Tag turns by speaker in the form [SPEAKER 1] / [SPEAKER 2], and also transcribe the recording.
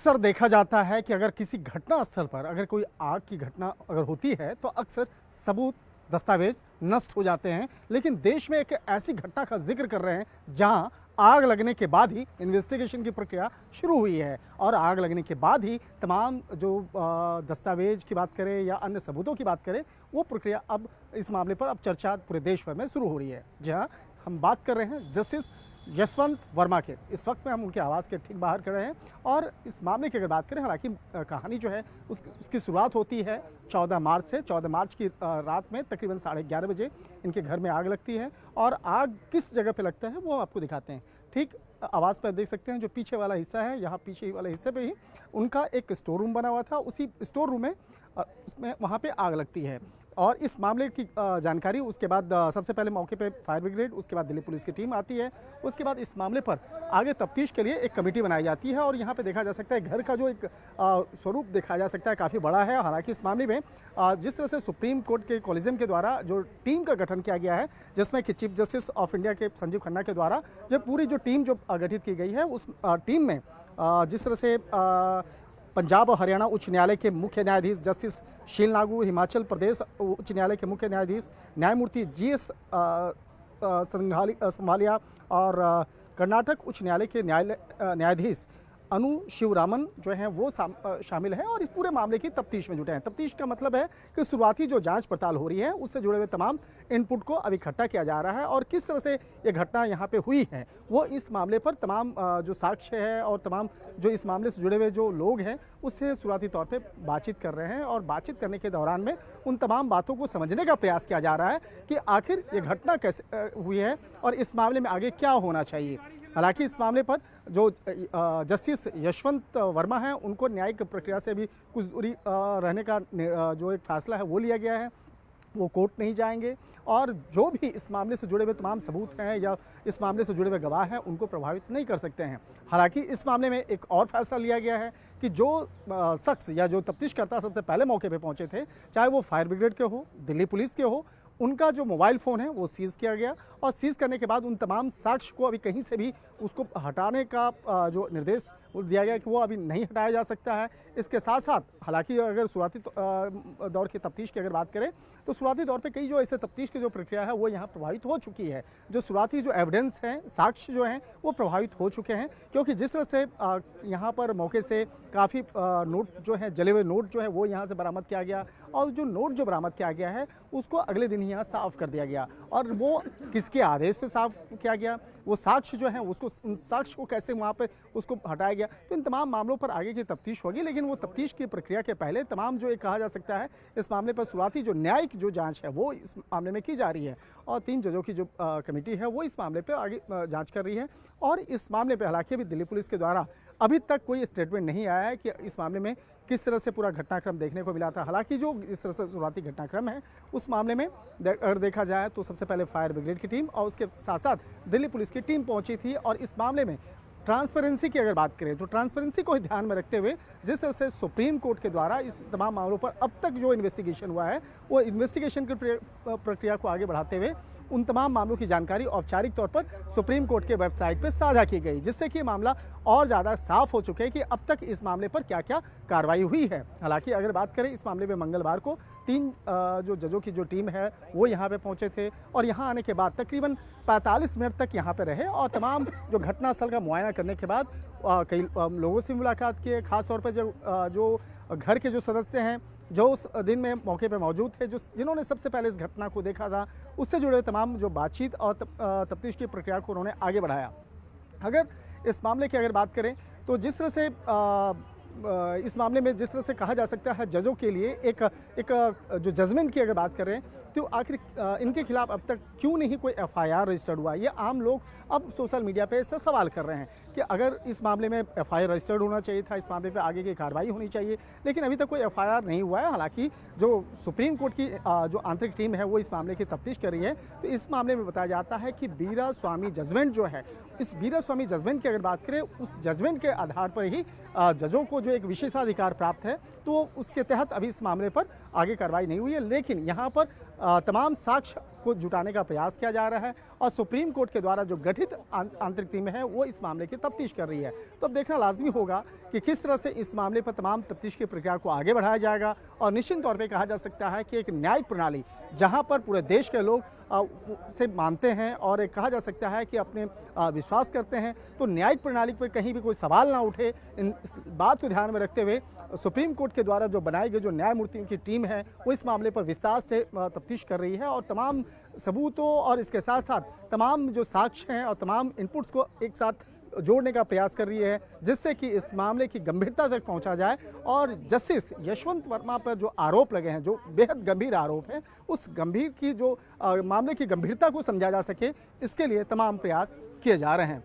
[SPEAKER 1] अक्सर देखा जाता है कि अगर किसी घटना स्थल पर अगर कोई आग की घटना अगर होती है तो अक्सर सबूत दस्तावेज नष्ट हो जाते हैं। लेकिन देश में एक ऐसी घटना का जिक्र कर रहे हैं जहां आग लगने के बाद ही इन्वेस्टिगेशन की प्रक्रिया शुरू हुई है और आग लगने के बाद ही तमाम जो दस्तावेज की बात करें या अन्य सबूतों की बात करें, वो प्रक्रिया अब इस मामले पर अब चर्चा पूरे देश भर में शुरू हो रही है। जी हाँ, हम बात कर रहे हैं जस्टिस यशवंत वर्मा के। इस वक्त में हम उनके आवास के ठीक बाहर खड़े हैं और इस मामले की अगर बात करें, हालांकि कहानी जो है उसकी शुरुआत होती है 14 मार्च से। 14 मार्च की रात में तकरीबन 11:30 बजे इनके घर में आग लगती है और आग किस जगह पे लगता है वो आपको दिखाते हैं। ठीक आवास पर देख सकते हैं जो पीछे वाला हिस्सा है, यहाँ पीछे वाले हिस्से पे ही उनका एक स्टोर रूम बना हुआ था। उसी स्टोर रूम में उसमें वहाँ पे आग लगती है और इस मामले की जानकारी उसके बाद सबसे पहले मौके पे फायर ब्रिगेड, उसके बाद दिल्ली पुलिस की टीम आती है। उसके बाद इस मामले पर आगे तफ्तीश के लिए एक कमेटी बनाई जाती है और यहाँ पे देखा जा सकता है घर का जो एक स्वरूप देखा जा सकता है काफ़ी बड़ा है। हालांकि इस मामले में जिस तरह से सुप्रीम कोर्ट के कॉलेजियम के द्वारा जो टीम का गठन किया गया है, जिसमें कि चीफ जस्टिस ऑफ इंडिया के संजीव खन्ना के द्वारा जो पूरी जो टीम जो गठित की गई है, उस टीम में जिस तरह से पंजाब और हरियाणा उच्च न्यायालय के मुख्य न्यायाधीश जस्टिस शील नागू, हिमाचल प्रदेश उच्च न्यायालय के मुख्य न्यायाधीश न्यायमूर्ति GS संघालिया और कर्नाटक उच्च न्यायालय के न्यायाधीश अनु शिवरामन जो हैं वो शामिल हैं और इस पूरे मामले की तफ्तीश में जुटे हैं। तफ्तीश का मतलब है कि शुरुआती जो जांच पड़ताल हो रही है उससे जुड़े हुए तमाम इनपुट को अब इकट्ठा किया जा रहा है और किस तरह से ये घटना यहाँ पे हुई है वो इस मामले पर तमाम जो साक्ष्य है और तमाम जो इस मामले से जुड़े हुए जो लोग हैं उससे शुरुआती तौर पर बातचीत कर रहे हैं और बातचीत करने के दौरान में उन तमाम बातों को समझने का प्रयास किया जा रहा है कि आखिर ये घटना कैसे हुई है और इस मामले में आगे क्या होना चाहिए। हालांकि इस मामले पर जो जस्टिस यशवंत वर्मा हैं उनको न्यायिक प्रक्रिया से भी कुछ दूरी रहने का जो एक फैसला है वो लिया गया है। वो कोर्ट नहीं जाएंगे और जो भी इस मामले से जुड़े हुए तमाम सबूत हैं या इस मामले से जुड़े हुए गवाह हैं उनको प्रभावित नहीं कर सकते हैं। हालांकि इस मामले में एक और फैसला लिया गया है कि जो शख्स या जो तफ्तीशकर्ता सबसे पहले मौके पे पहुंचे थे, चाहे वो फायर ब्रिगेड के हो, दिल्ली पुलिस के हो, उनका जो मोबाइल फ़ोन है वो सीज़ किया गया और सीज़ करने के बाद उन तमाम साक्ष्य को अभी कहीं से भी उसको हटाने का जो निर्देश दिया गया कि वो अभी नहीं हटाया जा सकता है। इसके साथ साथ हालांकि अगर शुरुआती दौर की तफ्तीश की अगर बात करें तो शुरुआती दौर पे कई जो ऐसे तफ्तीश की जो प्रक्रिया है वो यहाँ प्रभावित हो चुकी है। जो शुरुआती जो एविडेंस हैं, साक्ष्य जो हैं वो प्रभावित हो चुके हैं क्योंकि जिस तरह से यहाँ पर मौके से काफ़ी नोट जो है, जले हुए नोट जो है वो यहाँ से बरामद किया गया और जो नोट जो बरामद किया गया है उसको अगले दिन ही यहाँ साफ़ कर दिया गया और वो किसके आदेश पे साफ़ किया गया, वो साक्ष्य जो है उसको उन साक्ष्य को कैसे वहाँ पे उसको हटाया गया। तो इन तमाम मामलों पर आगे की तफ्तीश होगी, लेकिन वो तफ्तीश की प्रक्रिया के पहले तमाम जो एक कहा जा सकता है इस मामले पर शुरुआती जो न्यायिक जो जांच है वो इस मामले में की जा रही है और 3 जजों की जो कमेटी है वो इस मामले पर आगे जाँच कर रही है। और इस मामले पर हालांकि अभी दिल्ली पुलिस के द्वारा अभी तक कोई स्टेटमेंट नहीं आया है कि इस मामले में किस तरह से पूरा घटनाक्रम देखने को मिला था। हालांकि जो इस तरह से शुरुआती घटनाक्रम है उस मामले में अगर देखा जाए तो सबसे पहले फायर ब्रिगेड की टीम और उसके साथ साथ दिल्ली पुलिस की टीम पहुंची थी और इस मामले में ट्रांसपेरेंसी की अगर बात करें तो ट्रांसपेरेंसी को ध्यान में रखते हुए जिस तरह से सुप्रीम कोर्ट के द्वारा इस तमाम मामलों पर अब तक जो इन्वेस्टिगेशन हुआ है वो इन्वेस्टिगेशन की प्रक्रिया को आगे बढ़ाते हुए उन तमाम मामलों की जानकारी औपचारिक तौर पर सुप्रीम कोर्ट के वेबसाइट पर साझा की गई, जिससे कि मामला और ज़्यादा साफ हो चुके हैं कि अब तक इस मामले पर क्या क्या कार्रवाई हुई है। हालांकि अगर बात करें इस मामले में मंगलवार को 3 जो जजों की जो टीम है वो यहाँ पे पहुँचे थे और यहाँ आने के बाद तकरीबन 45 मिनट तक यहाँ पे रहे और तमाम जो घटनास्थल का मुआयना करने के बाद कई लोगों से मुलाकात किए। खासतौर पर जो घर के जो सदस्य हैं जो उस दिन में मौके पे मौजूद थे, जिन्होंने सबसे पहले इस घटना को देखा था, उससे जुड़े तमाम जो बातचीत और तफ्तीश की प्रक्रिया को उन्होंने आगे बढ़ाया। अगर इस मामले की अगर बात करें तो जिस तरह से इस मामले में जिस तरह से कहा जा सकता है जजों के लिए एक जो जजमेंट की अगर बात करें तो आखिर इनके खिलाफ अब तक क्यों नहीं कोई FIR रजिस्टर्ड हुआ, ये आम लोग अब सोशल मीडिया पे इससे सवाल कर रहे हैं कि अगर इस मामले में FIR रजिस्टर्ड होना चाहिए था, इस मामले पे आगे की कार्रवाई होनी चाहिए, लेकिन अभी तक कोई FIR नहीं हुआ है। हालांकि जो सुप्रीम कोर्ट की जो आंतरिक टीम है वो इस मामले की तफ्तीश कर रही है। तो इस मामले में बताया जाता है कि वीरास्वामी जजमेंट जो है, इस वीरास्वामी जजमेंट की अगर बात करें उस जजमेंट के आधार पर ही जजों को जो एक विशेषाधिकार प्राप्त है तो उसके तहत अभी इस मामले पर आगे कार्रवाई नहीं हुई है। लेकिन यहाँ पर तमाम साक्ष्य को जुटाने का प्रयास किया जा रहा है और सुप्रीम कोर्ट के द्वारा जो गठित आंतरिक टीम है वो इस मामले की तफ्तीश कर रही है। तो अब देखना लाजमी होगा कि किस तरह से इस मामले पर तमाम तफ्तीश की प्रक्रिया को आगे बढ़ाया जाएगा। और निश्चित तौर पे कहा जा सकता है कि एक न्यायिक प्रणाली जहां पर पूरे देश के लोग से मानते हैं और एक कहा जा सकता है कि अपने विश्वास करते हैं, तो न्यायिक प्रणाली पर कहीं भी कोई सवाल ना उठे, इस बात को ध्यान में रखते हुए सुप्रीम कोर्ट के द्वारा जो बनाई गई जो न्यायमूर्तियों की टीम है वो इस मामले पर विस्तार से तफ्तीश कर रही है और तमाम सबूतों और इसके साथ साथ तमाम जो साक्ष्य हैं और तमाम इनपुट्स को एक साथ जोड़ने का प्रयास कर रही है, जिससे कि इस मामले की गंभीरता तक पहुंचा जाए और जस्टिस यशवंत वर्मा पर जो आरोप लगे हैं, जो बेहद गंभीर आरोप हैं, उस गंभीर की जो मामले की गंभीरता को समझा जा सके, इसके लिए तमाम प्रयास किए जा रहे हैं।